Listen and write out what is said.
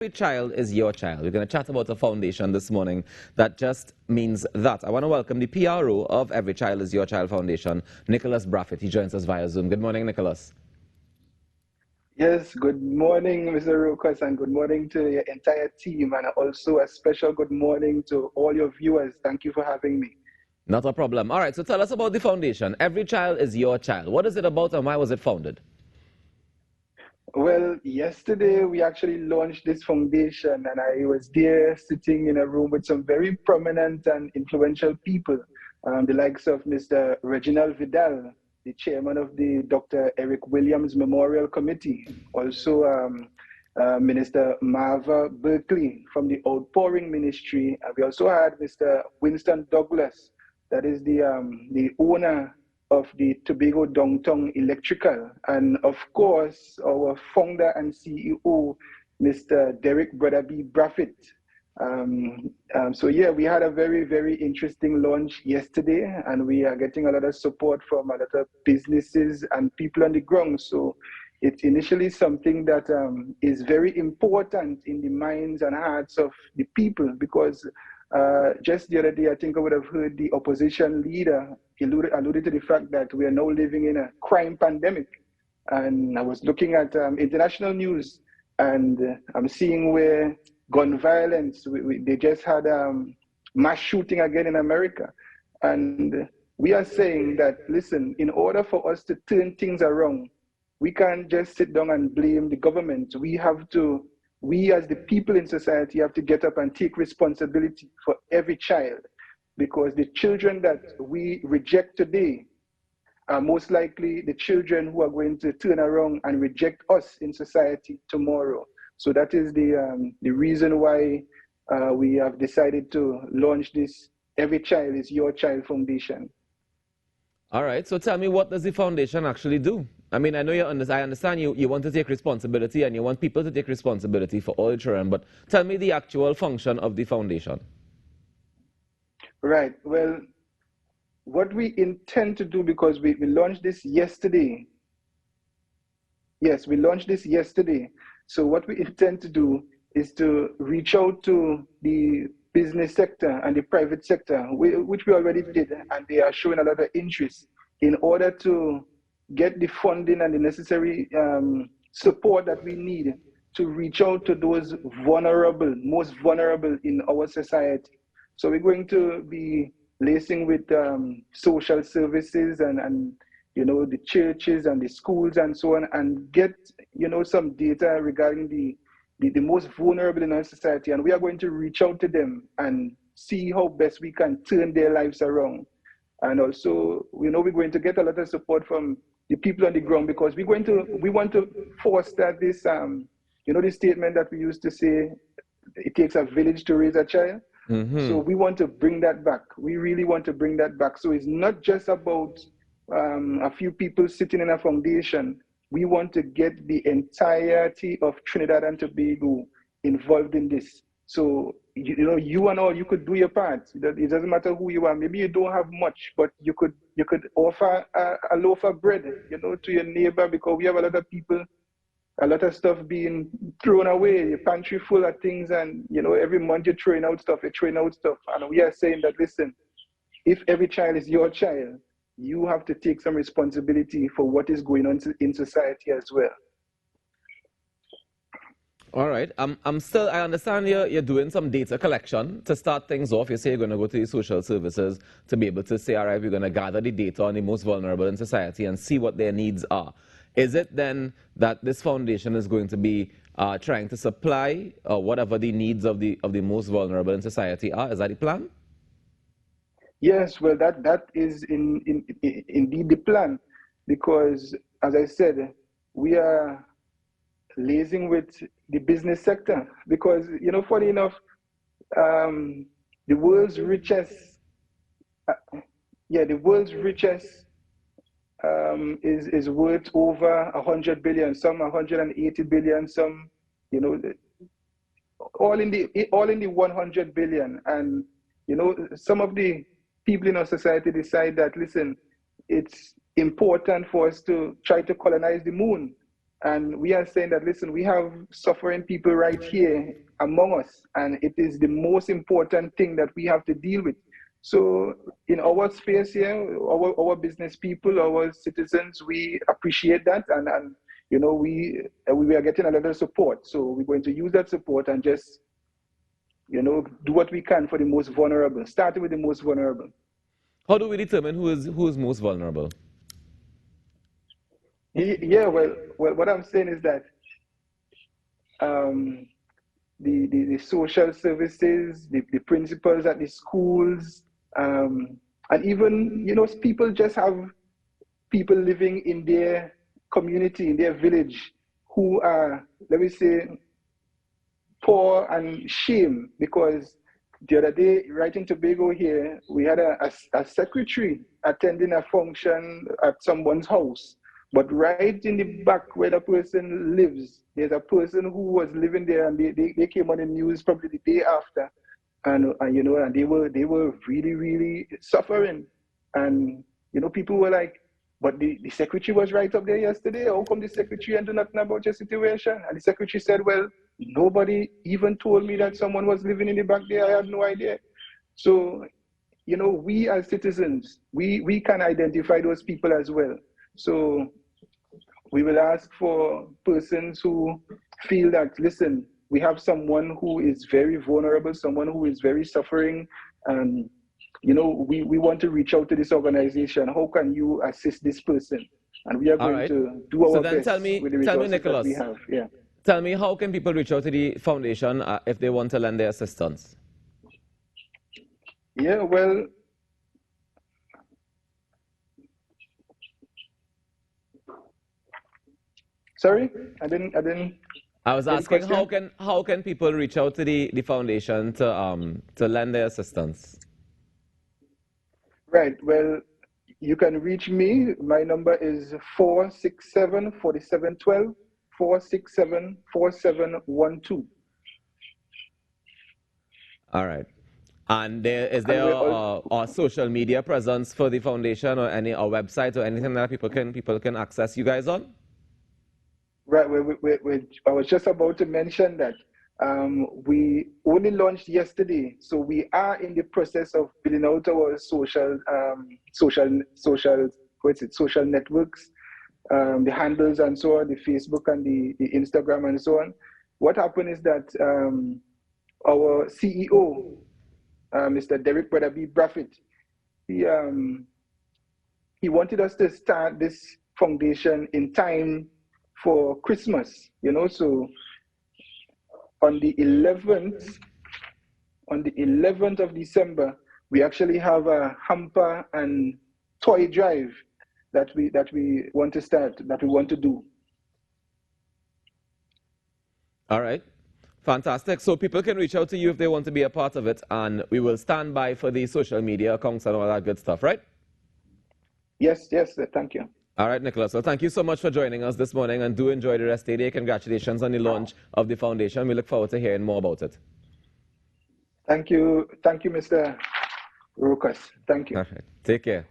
Every child is your child. We're going to chat about a foundation this morning that just means that. I want to welcome the PRO of Every Child is Your Child Foundation, Nicolas Brathwaite. He joins us via Zoom. Good morning, Nicolas. Yes, good morning, Mr. Rawkus, and good morning to your entire team, and also a special good morning to all your viewers. Thank you for having me. Not a problem. All right, so tell us about the foundation. Every Child is Your Child. What is it about and why was it founded? Well, yesterday we actually launched this foundation, and I was there sitting in a room with some very prominent and influential people, the likes of Mr. Reginald Vidal, the chairman of the Dr. Eric Williams Memorial Committee, also Minister Marva Berkeley from the Outpouring Ministry. And we also had Mr. Winston Douglas, that is the owner of the Tobago Downtown Electrical, and of course our founder and CEO, Mr. Derek Brathwaite. So yeah, we had a very interesting launch yesterday, and we are getting a lot of support from a lot of businesses and people on the ground. So it's initially something that is very important in the minds and hearts of the people, because just the other day, I think I would have heard the opposition leader alluded to the fact that we are now living in a crime pandemic. And I was looking at international news, and I'm seeing where gun violence, they just had mass shooting again in America. And we are saying that, listen, in order for us to turn things around, we can't just sit down and blame the government. We as the people in society have to get up and take responsibility for every child, because the children that we reject today are most likely the children who are going to turn around and reject us in society tomorrow. So that is the reason why we have decided to launch this Every Child is Your Child Foundation. All right, so tell me, what does the foundation actually do? I mean, I know I understand you want to take responsibility and you want people to take responsibility for all the children, but tell me the actual function of the foundation. Right. Well, what we intend to do, because we launched this yesterday. Yes, we launched this yesterday. So what we intend to do is to reach out to the business sector and the private sector, which we already did, and they are showing a lot of interest, in order to get the funding and the necessary support that we need to reach out to those most vulnerable in our society. So we're going to be lacing with social services and the churches and the schools and so on, and get some data regarding the most vulnerable in our society, and we are going to reach out to them and see how best we can turn their lives around. And also, we're going to get a lot of support from the people on the ground, because we want to foster this the statement that we used to say, it takes a village to raise a child. So we want to bring that back. We really want to bring that back. So it's not just about a few people sitting in a foundation. We want to get the entirety of Trinidad and Tobago involved in this. So, you and all, you could do your part. It doesn't matter who you are. Maybe you don't have much, but you could offer a loaf of bread, to your neighbor, because we have a lot of people, a lot of stuff being thrown away, your pantry full of things, and every month you're throwing out stuff. And we are saying that, listen, if every child is your child, you have to take some responsibility for what is going on in society as well. All right. I understand you're doing some data collection to start things off. You say you're going to go to the social services to be able to say, all right, we're going to gather the data on the most vulnerable in society and see what their needs are. Is it then that this foundation is going to be trying to supply whatever the needs of the most vulnerable in society are? Is that the plan? Yes, well, that is indeed the plan, because, as I said, we are liaising with the business sector, because, funny enough, the world's richest, is worth over 100 billion, some 180 billion, some, all in the 100 billion. And some of the people in our society decide that, listen, it's important for us to try to colonize the moon. And we are saying that, listen, we have suffering people right here among us, and it is the most important thing that we have to deal with. So in our space here, our business people, our citizens, we appreciate that, and you know, we are getting a lot of support. So we're going to use that support and just, you know, do what we can for the most vulnerable, starting with the most vulnerable. How do we determine who is most vulnerable? Yeah, well, what I'm saying is that um, the social services, the principals at the schools, and even, you know, people just have people living in their community, in their village, who are, let me say, poor and shame, because the other day, right in Tobago here, we had a secretary attending a function at someone's house. But right in the back where the person lives, there's a person who was living there, and they came on the news probably the day after. And you know, and they were really, really suffering. And you know, people were like, but the secretary was right up there yesterday. How come the secretary and do nothing about your situation? And the secretary said, well, nobody even told me that someone was living in the back there. I had no idea. So, you know, we as citizens, we can identify those people as well. So we will ask for persons who feel that, listen, we have someone who is very vulnerable, someone who is very suffering, and you know, we want to reach out to this organization. How can you assist this person? And we are going to do our best with the resources that we have. Yeah. Tell me, how can people reach out to the foundation if they want to lend their assistance? Yeah, well, sorry, I didn't. I was asking, how can people reach out to the foundation to lend their assistance? Right. Well, you can reach me. My number is 467-4712, 467-4712. All right. And is there a social media presence for the foundation, or any website or anything that people can access you guys on? Right. I was just about to mention that we only launched yesterday, so we are in the process of building out our social networks, the handles and so on, the Facebook and the Instagram and so on. What happened is that our CEO, Mr. Brathwaite, he wanted us to start this foundation in time for Christmas, you know. So on the 11th of December, we actually have a hamper and toy drive that we want to start, that we want to do. All right. Fantastic. So people can reach out to you if they want to be a part of it, and we will stand by for the social media accounts and all that good stuff, right? Yes, thank you. All right, Nicolas. Well, thank you so much for joining us this morning, and do enjoy the rest of the day. Congratulations on the launch of the foundation. We look forward to hearing more about it. Thank you, Mr. Rawkus. Thank you. All right. Take care.